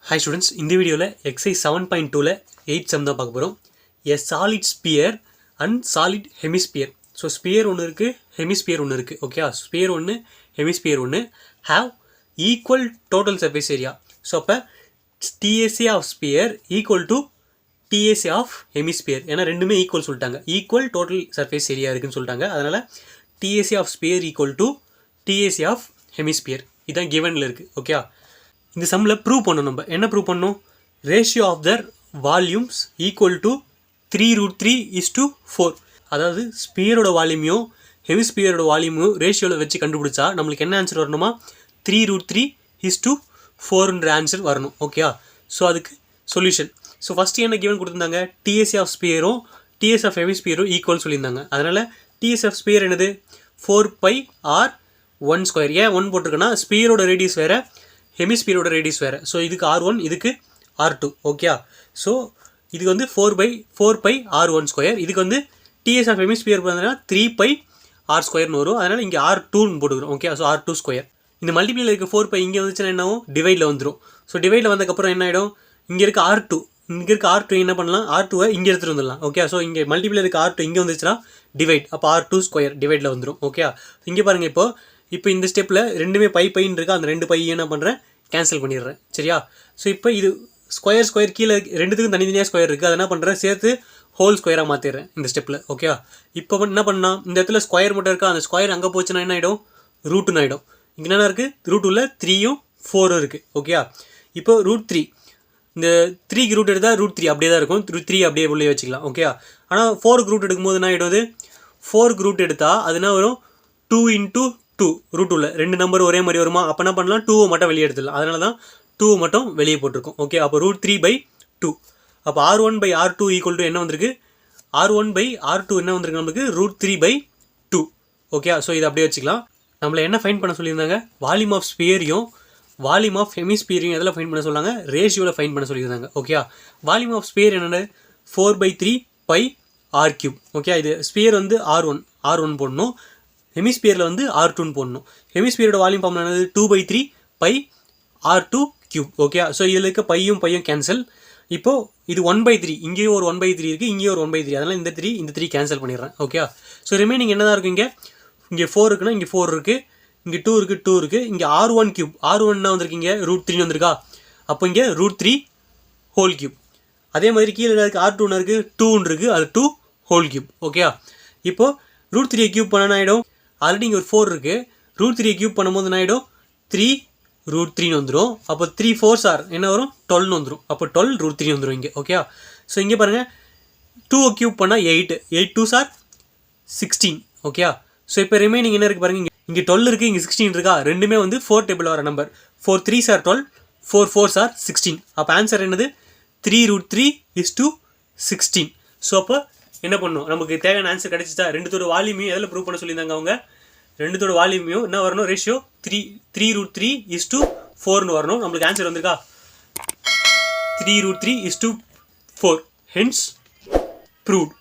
Hi students, in this video exercise 7.2 8 sum தான் பார்க்க போறோம். A solid sphere and solid hemisphere. So sphere ஒன்னு இருக்கு, hemisphere ஒன்னு இருக்கு. ஓகே, sphere ஒன்னு, hemisphere ஒன்னு have equal total surface area. So அப்ப TAC of sphere equal to TAC of hemisphere. ஏன்னா ரெண்டுமே ஈக்குவல் சொல்லிட்டாங்க. ஈக்குவல் total surface area இருக்குன்னு சொல்லிட்டாங்க. அதனால TAC of sphere equal to TAC of hemisphere. இதான் givenல இருக்கு. ஓகே, இந்த சம்மில் ப்ரூவ் பண்ணணும். நம்ம என்ன ப்ரூவ் பண்ணணும்? Ratio of their volumes equal to 3√3:4. அதாவது ஸ்பியரோட வால்யூமையும் ஹெமிஸ்பியரோட வால்யூமையும் ரேஷியோவில் வச்சு கண்டுபிடிச்சா நம்மளுக்கு என்ன ஆன்சர் வரணுமா? 3√3:4ன்ற ஆன்சர் வரணும். ஓகே, ஸோ அதுக்கு சொல்யூஷன். ஸோ ஃபஸ்ட்டு என்ன கிவன் கொடுத்துருந்தாங்க? டிஎஸ்சி ஆஃப் ஸ்பியரும் டிஎஸ் ஆஃப் ஹெமிஸ்பியரும் ஈக்குவல் சொல்லியிருந்தாங்க. அதனால் டிஎஸ் ஆஃப் ஸ்பியர் என்னது? 4πr1². ஏன் 1 போட்டிருக்கேன்னா ஸ்பியரோட ரேடியஸ் வேறு, ஹெமிஸ்பியரோட ரேடியஸ் வேறு. ஸோ இதுக்கு R1, இதுக்கு R2. ஓகே, ஸோ இதுக்கு வந்து 4πr1². இதுக்கு வந்து டிஎஸ் ஆஃப் ஹெமிஸ்பியர் பார்த்தீங்கன்னா 3πr²ன்னு வரும். அதனால் இங்கே R2ன்னு போட்டுக்கிறோம். Okay, so R2². இந்த மல்டிபிளில் இருக்க 4π இங்கே வந்துச்சுன்னா என்ன ஆகும்? டிவைடில் வந்துடும். ஸோ டிவைடில் வந்ததுக்கப்புறம் என்ன ஆகிடும்? இங்கே இருக்க R2, இங்கே இருக்க R2 என்ன பண்ணலாம்? R2வை இங்கே எடுத்துகிட்டு வந்துடலாம். ஓகே, ஸோ இங்கே மல்டிபிளில் இருக்க R2 இங்கே வந்துச்சுன்னா டிவைட், அப்போ R2² டிவைடில் வந்துடும். ஓகே, இங்கே பாருங்கள், இப்போ இந்த ஸ்டெப்பில் ரெண்டுமே பைன்னு இருக்கா, அந்த ரெண்டு பை என்ன பண்ணுறேன்? கேன்சல் பண்ணிடுறேன். சரியா? ஸோ இப்போ இது ஸ்கொயர் கீழே ரெண்டுத்துக்கும் தனித்தனியாக ஸ்கொயர் இருக்குது. அதை என்ன பண்ணுறேன்? சேர்த்து ஹோல் ஸ்கொயராக மாற்றிடுறேன் இந்த ஸ்டெப்பில். ஓகே, இப்போ என்ன பண்ணால் இந்த இடத்துல ஸ்கொயர் மட்டும் இருக்கா, அந்த ஸ்கொயர் அங்கே போச்சுன்னா என்ன ஆகிடும்? ரூட்டுன்னு ஆகிடும். இங்கே என்ன இருக்குது? ரூட்டுள்ள 3யும் 4ம் இருக்குது. ஓகே, இப்போ √3, இந்த 3க்கு ரூட் எடுத்தால் √3 அப்படியே தான் இருக்கும். 3 அப்படியே உள்ளே வச்சுக்கலாம். ஓகே, ஆனால் 4க்கு ரூட் எடுக்கும்போது என்ன ஆகிடுது? 4க்கு ரூட் எடுத்தால் அது என்ன வரும்? 2 × 2 ரூட்டுள்ள ரெண்டு நம்பர் ஒரே மாதிரி வருமா? அப்போ என்ன பண்ணலாம்? 2வை மட்டும் வெளியே எடுத்துடலாம். அதனால தான் 2 மட்டும் வெளியே போட்டிருக்கோம். ஓகே, அப்போ √3/2. அப்போ R1/R2 ஈக்குவல் டு என்ன வந்திருக்கு? R1/R2 என்ன வந்திருக்கு நமக்கு? √3/2. ஓகே, ஸோ இதை அப்படியே வச்சுக்கலாம். நம்மளை என்ன ஃபைண்ட் பண்ண சொல்லியிருந்தாங்க? வால்யூம் ஆஃப் ஸ்பியரையும் வால்யூம் ஆஃப் ஹெமிஸ்பியரையும் எதில் ஃபைண்ட் பண்ண சொன்னாங்க? ரேஷியோவில் ஃபைண்ட் பண்ண சொல்லியிருந்தாங்க. ஓகே, வால்யூம் ஆஃப் ஸ்பியர் என்னென்ன? 4/3πr³. ஓகே, இது ஸ்பியர் வந்து R1 போடணும், ஹெமிஸ்பியரில் வந்து R2ன்னு போடணும். ஹெமிஸ்பியரோட வால்யூம் ஃபார்ம் என்னது? 2/3πr². ஓகே, ஸோ இதில் இருக்க பையும் கேன்சல். இப்போது இது 1/3, இங்கேயும் ஒரு 1/3 இருக்குது, இங்கேயும் ஒரு 1/3. அதனால் இந்த 3 கேன்சல் பண்ணிடுறேன். ஓகே, ஸோ ரிமைனிங் என்ன தான் இருக்கும்? இங்கே 4 இருக்குன்னா இங்கே 4 இருக்குது, இங்கே 2 இருக்குது, இங்கே R1³ R1 என்ன வந்திருக்கீங்க? √3 வந்திருக்கா? அப்போ இங்கே √3/3. அதே மாதிரி கீழே இருக்குது R2 இருக்குது, 2 இருக்குது, அது 2/3. ஓகே, இப்போது √3³ பண்ண ஆகிடும். ஆல்ரெடி இங்கே ஒரு 4 இருக்குது, √3³ பண்ணும்போது என்ன ஆகிடும்? 3√3ன்னு வந்துடும். அப்போ 3 4s என்ன வரும்? 12ன்னு வந்துடும். அப்போ 12√3 வந்துடும் இங்கே. ஓகே, ஸோ இங்கே பாருங்கள், 2³ பண்ணால் 8 2s 16. ஓகே, ஸோ இப்போ ரிமைனிங் என்ன இருக்குது பாருங்கள்? இங்கே 12 இருக்குது, இங்கே 16 இருக்கா? ரெண்டுமே வந்து 4 டேபிள் வர நம்பர். 4 3s 12, 4 4s 16. அப்போ ஆன்சர் என்னது? 3√3:16. ஸோ அப்போ என்ன பண்ணும்? நமக்கு தேவையான ஆன்சர் கிடைச்சிட்டா? ரெண்டுத்தோட வால்யூமையும் எதில் ப்ரூவ் பண்ண சொல்லியிருந்தாங்க அவங்க? ரெண்டுத்தோட வால்யூமையும் என்ன வரணும்? ரேஷியோ 3√3:4ன்னு வரணும். நம்மளுக்கு ஆன்சர் வந்திருக்கா? 3√3:4. Hence proved.